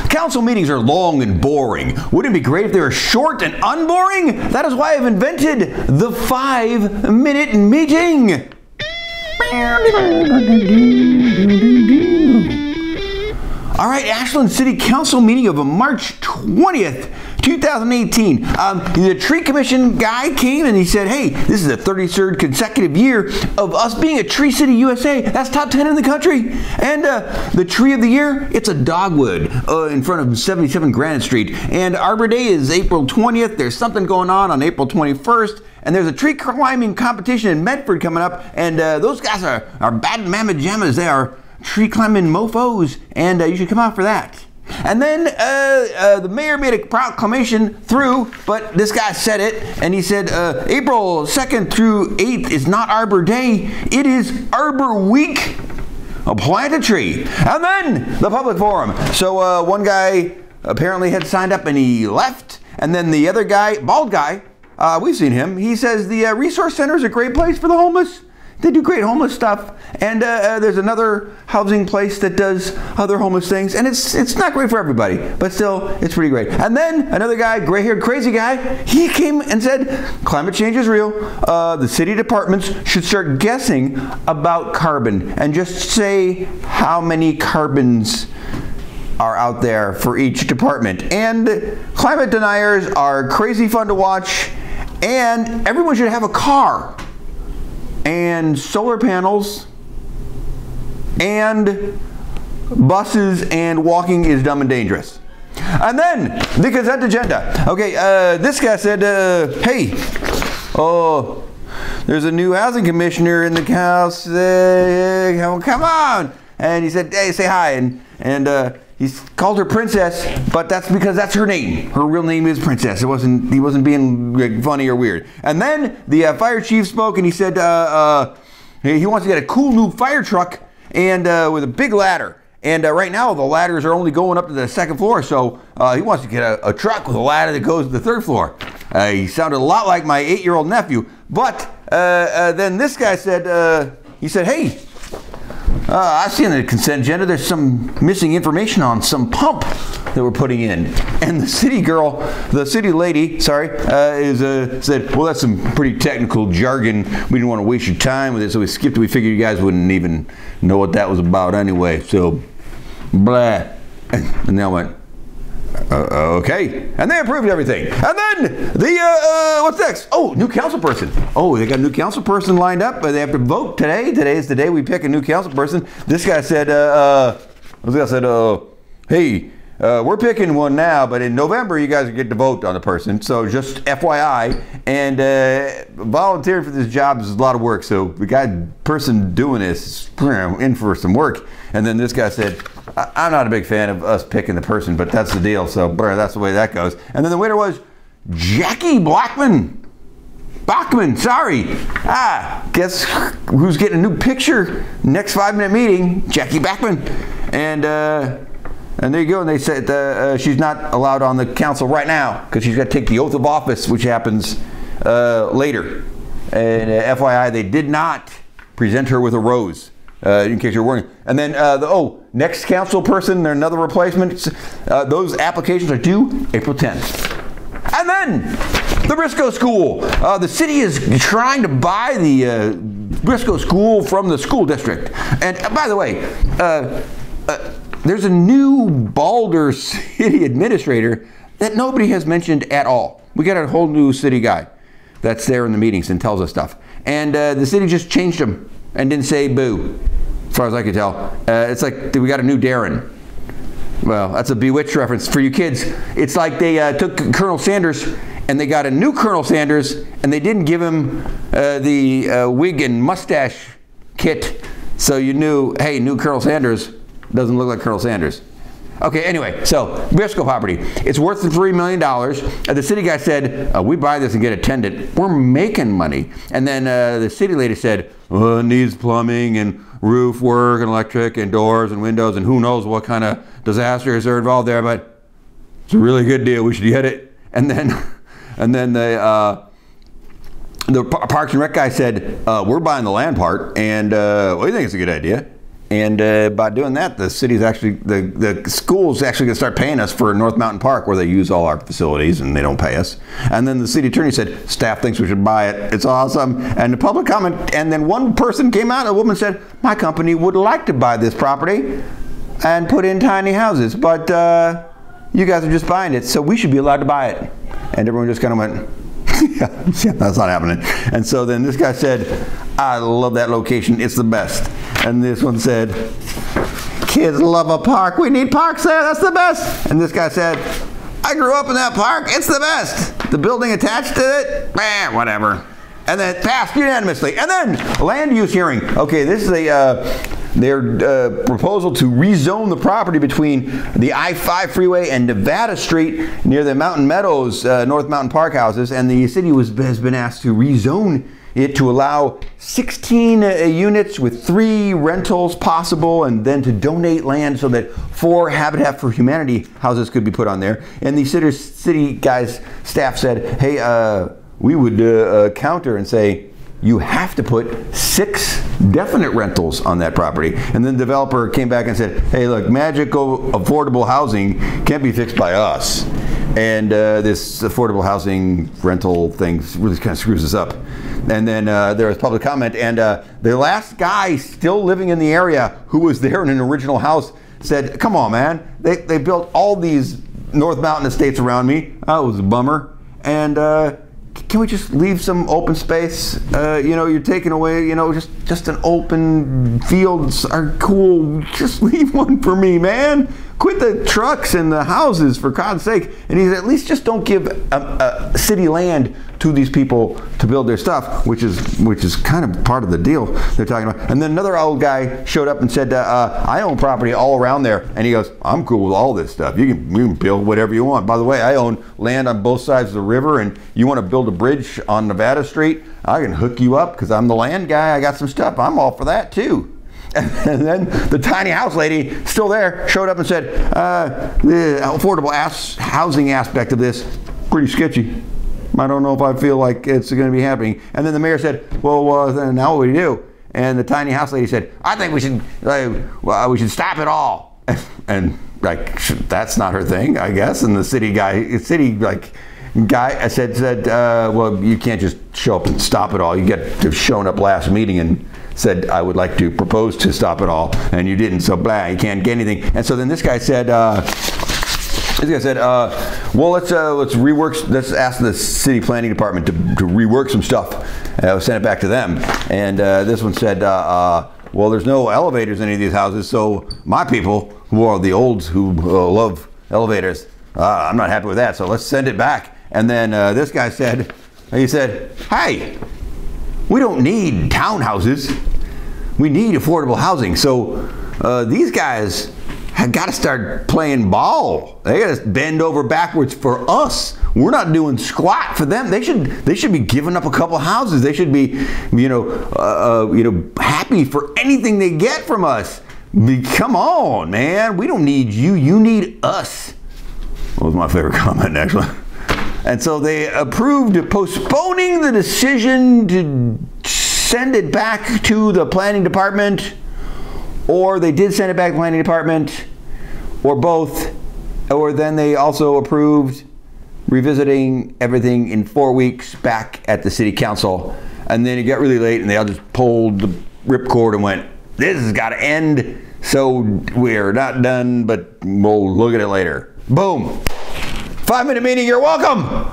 Council meetings are long and boring. Wouldn't it be great if they were short and unboring? That is why I've invented the 5-minute meeting. All right, Ashland City Council meeting of March 20th, 2018. The tree commission guy came and he said, hey, this is the 33rd consecutive year of us being a Tree City, USA. That's top 10 in the country. And the tree of the year, it's a dogwood in front of 77 Granite Street. And Arbor Day is April 20th. There's something going on April 21st. And there's a tree climbing competition in Medford coming up. And those guys are bad mamma jammas. They are tree climbing mofos, and you should come out for that. And then the mayor made a proclamation through, but this guy said it, and he said April 2nd through 8th is not Arbor Day, it is Arbor Week. Plant a tree. And then the public forum. So one guy apparently had signed up and he left, and then the other guy, bald guy, we've seen him, he says the resource center is a great place for the homeless. They do great homeless stuff, and there's another housing place that does other homeless things, and it's not great for everybody, but still, it's pretty great. And then another guy, gray-haired crazy guy, he came and said, climate change is real. The city departments should start guessing about carbon and just say how many carbons are out there for each department. And climate deniers are crazy fun to watch, and everyone should have a car, and solar panels, and buses, and walking is dumb and dangerous. And then the consent agenda. Okay, this guy said, hey, there's a new housing commissioner in the house. Come on. And he said, hey, say hi. And he called her Princess, but that's because that's her name. Her real name is Princess. He wasn't being funny or weird. And then the fire chief spoke, and he said he wants to get a cool new fire truck and with a big ladder. And right now the ladders are only going up to the 2nd floor, so he wants to get a truck with a ladder that goes to the 3rd floor. He sounded a lot like my 8-year-old nephew. But then this guy said, he said, hey, I've seen the consent agenda. There's some missing information on some pump that we're putting in. And the city lady, said, well, that's some pretty technical jargon. We didn't want to waste your time with it, so we skipped it. We figured you guys wouldn't even know what that was about anyway. So, blah. And they went, okay. And they approved everything. And then what's next? Oh, new council person. Oh, they got a new council person lined up, but they have to vote today. Today is the day we pick a new council person. This guy said, hey, we're picking one now, but in November you guys get to vote on the person. So just FYI, and volunteering for this job is a lot of work. So the person doing this is in for some work. And then this guy said, I'm not a big fan of us picking the person, but that's the deal. So that's the way that goes. And then the winner was Jackie Bachman, sorry. Guess who's getting a new picture next 5-minute meeting? Jackie Bachman. And there you go. And they said she's not allowed on the council right now because she's got to take the oath of office, which happens later. And FYI, they did not present her with a rose. In case you're wondering. And then, next council person, there's another replacement. Those applications are due April 10th. And then, the Briscoes School. The city is trying to buy the Briscoes School from the school district. And by the way, there's a new balder city administrator that nobody has mentioned at all. We got a whole new city guy that's there in the meetings and tells us stuff. And the city just changed him and didn't say boo, as far as I could tell. It's like we got a new Darren. Well, that's a Bewitched reference for you kids. It's like they took Colonel Sanders and they got a new Colonel Sanders and they didn't give him the wig and mustache kit, so you knew, hey, new Colonel Sanders doesn't look like Colonel Sanders. Okay, anyway, so Briscoe property. It's worth $3 million. The city guy said, we buy this and get a tenant. We're making money. And then the city lady said, it needs plumbing and roof work and electric and doors and windows and who knows what kind of disasters are involved there, but it's a really good deal. We should get it. And then the Parks and Rec guy said, we're buying the land part, and we think it's a good idea. And by doing that, the city's actually, the school's actually going to start paying us for North Mountain Park, where they use all our facilities and they don't pay us. And then the city attorney said, staff thinks we should buy it. It's awesome. And the public comment, and then one person came out, a woman said, my company would like to buy this property and put in tiny houses, but you guys are just buying it, so we should be allowed to buy it. And everyone just kind of went, yeah, that's not happening. And so then this guy said, I love that location, it's the best. And this one said, kids love a park, we need parks there, that's the best. And this guy said, I grew up in that park, it's the best. The building attached to it, whatever. And then passed unanimously. And then land use hearing. Okay, this is their proposal to rezone the property between the I-5 freeway and Nevada Street near the Mountain Meadows, North Mountain Park houses. And the city has been asked to rezone it to allow 16 units with 3 rentals possible, and then to donate land so that 4 Habitat for Humanity houses could be put on there. And the city guys, staff said, hey, we would counter and say, you have to put 6 definite rentals on that property. And then the developer came back and said, hey, look, magical affordable housing can't be fixed by us. And this affordable housing rental thing really kind of screws us up. And then there was public comment, and the last guy still living in the area who was there in an original house said, come on, man, they built all these North Mountain estates around me. Oh, it was a bummer. And can we just leave some open space? You know, you're taking away, you know, just an open fields are cool. Just leave one for me, man. Quit the trucks and the houses, for God's sake. And he said, at least just don't give city land to these people to build their stuff, which is kind of part of the deal they're talking about. And then another old guy showed up and said, I own property all around there. And he goes, I'm cool with all this stuff. You can build whatever you want. By the way, I own land on both sides of the river, and you want to build a bridge on Nevada Street, I can hook you up because I'm the land guy. I got some stuff. I'm all for that too. And then the tiny house lady, still there, showed up and said, the affordable housing aspect of this, pretty sketchy. I don't know if I feel like it's going to be happening. And then the mayor said, well, then now what do we do? And the tiny house lady said, I think we should stop it all. And like, that's not her thing, I guess. And the city guy said, well, you can't just show up and stop it all. You get to showing up last meeting and said, I would like to propose to stop it all, and you didn't, so blah, you can't get anything. And so then this guy said, well, let's rework, let's ask the city planning department to rework some stuff. Send it back to them. And this one said, well, there's no elevators in any of these houses, so my people, who are the olds who love elevators, I'm not happy with that, so let's send it back. And then this guy said, hey, we don't need townhouses. We need affordable housing. So these guys have got to start playing ball. They got to bend over backwards for us. We're not doing squat for them. They should be giving up a couple houses. They should be, happy for anything they get from us. Come on, man. We don't need you. You need us. That was my favorite comment, actually. And so they approved postponing the decision to send it back to the planning department, or they did send it back to the planning department, or both, or then they also approved revisiting everything in 4 weeks back at the city council. And then it got really late and they all just pulled the ripcord and went, this has got to end, so we're not done, but we'll look at it later. Boom. 5-minute meeting, you're welcome.